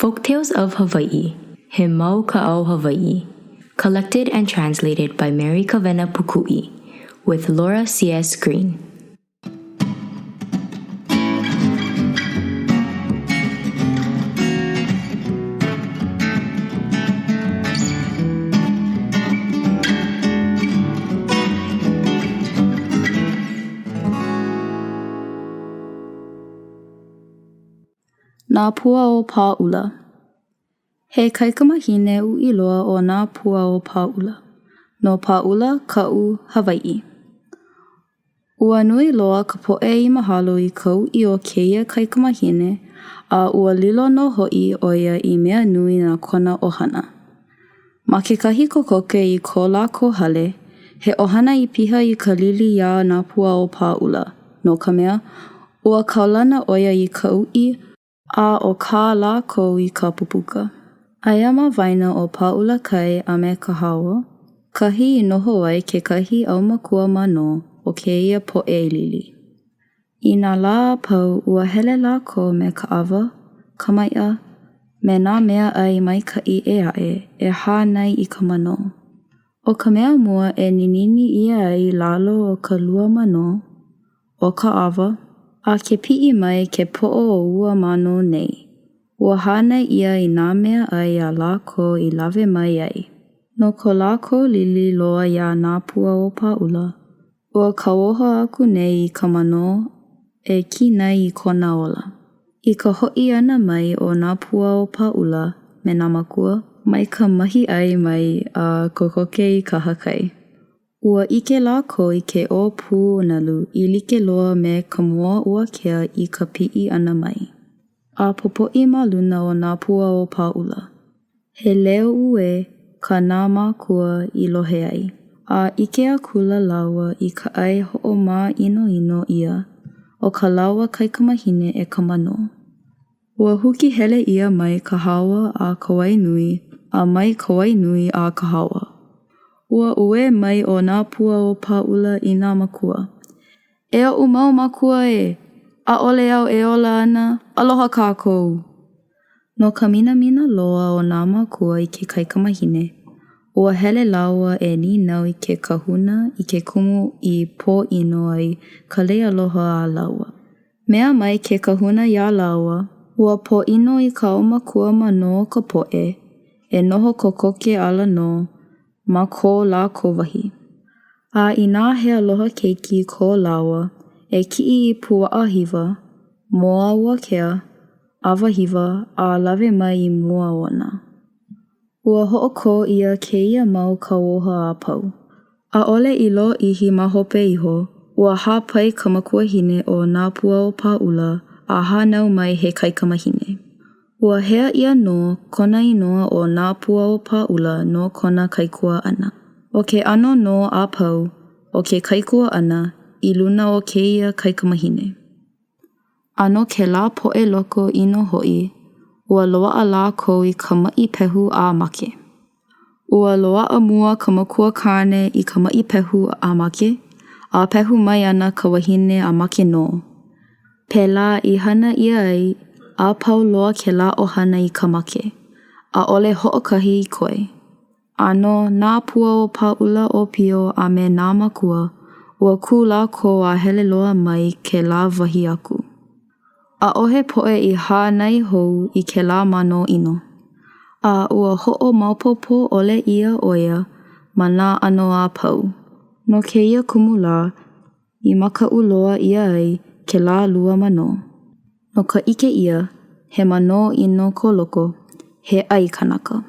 Folktales of Hawaii, He Mau Ka'au Hawaii, collected and translated by Mary Kawena Pukui, with Laura C.S. Green. Nāpuaopāʻula. He kaikamahine uʻi loa o Nāpuaopāʻula, no Pāʻula ka'u Hawaii. Ua nui loa ka poʻe I mahalo I ka uʻi o kēia kaikamahine, a ua lilo no hoʻi o ia I mea nui nā kona ʻohana. Ma kekahi kokoke I ko lākou hale, he ʻohana I piha I ka lili iā Nāpuaopāʻula, no ka mea, ua kaulana ʻoia I ka uʻi a o kā lākou I ka pupuka. Aia ma waina o Pāʻula kai a me ka hawa, kahi I noho ai ke kahi aumakua mano o kēia poʻe lili. I nā lā pau ua hele lākou me ka awa, ka maiʻa, me nā mea ai maikaʻi e aʻe e hānai I ka mano. O ka mea mua e ninini ia ai lalo o ka lua mano, o ka awa, a ke piʻi mai ke poʻo o ua mano nei. Ua hānai ia I nā mea ai a lākou I lawe mai ai. No ko lākou lili loa iā Nāpuaopāʻula, ua kauoha aku nei I ka mano e kinai I kona ola. I ka hoʻi ana mai o Nāpuaopāʻula me nā makua, mai ka mahi ai mai a kokoke I ka hakai. Ua ʻike lākou I ke ʻōpū nalu I like loa me ka moa ua kea I ka piʻi ana mai. A popoʻi ma luna o Nāpuaopāʻula. He leo ue ka nā mākua I lohe ai. A ʻike a kula laua I ka ʻai hoʻomā ʻino ia o ka laua kaikamahine e ka mano. Ua huki hele ia mai ka hawa a ka wainui a mai ka wainui a ka hawa. Ua ue mai o Nāpuaopāʻula I nā makua. E aʻu mau makua e, a ole au e ola ana, aloha kākou. No ka minamina loa o nā makua I ke kaikamahine, ua hele laua e ninau I ke kahuna I ke kumu I pōʻino ai ka lei aloha a laua. Mea mai ke kahuna iā laua, ua pōʻino I ka aumakua mano o ka poʻe, e noho kokoke ala no, ma ko lākou wahi. A I nā he aloha keiki ko laua, e kiʻi I puaʻa hiwa, moa ua kea, awa hiwa a lawe mai I mua ona. Ua hoʻoko ia kēia mau kauoha a pau. A ole I lo ihi ma hope iho, ua hāpai ka makuahine o Nāpuaopāʻula a hānau mai he kaikamahine. Ua hea ia no kona inoa o Nāpuaopāʻula no kona kaikua ana. O ke ano no a pau, o ke kaikua ana, I luna o kēia kaikamahine. Ano ke lā poʻe loko ino hoʻi, ua loaʻa lākou I ka maʻi pehu a make. Ua loaʻa mua ka makua kāne I ka maʻi pehu a make, a pehu mai ana ka wahine a make no. Pēlā I hana ia ai, a pau loa ke lā ʻohana I ka make, a ole hoʻokahi I koe. Ano Nāpuaopāʻula o pio a me nā makua, ua kū lākou a hele loa mai ke lā wahi aku. A ohe poʻe I hānai hou I ke lā mano ino. A ua hoʻo maupopo ole ia oia ma nā ano a pau. No kēia kumu lā, I makaʻu loa ia ai ke lā lua mano. No ka ʻike ia, he mano ino ko loko, he ʻai kanaka.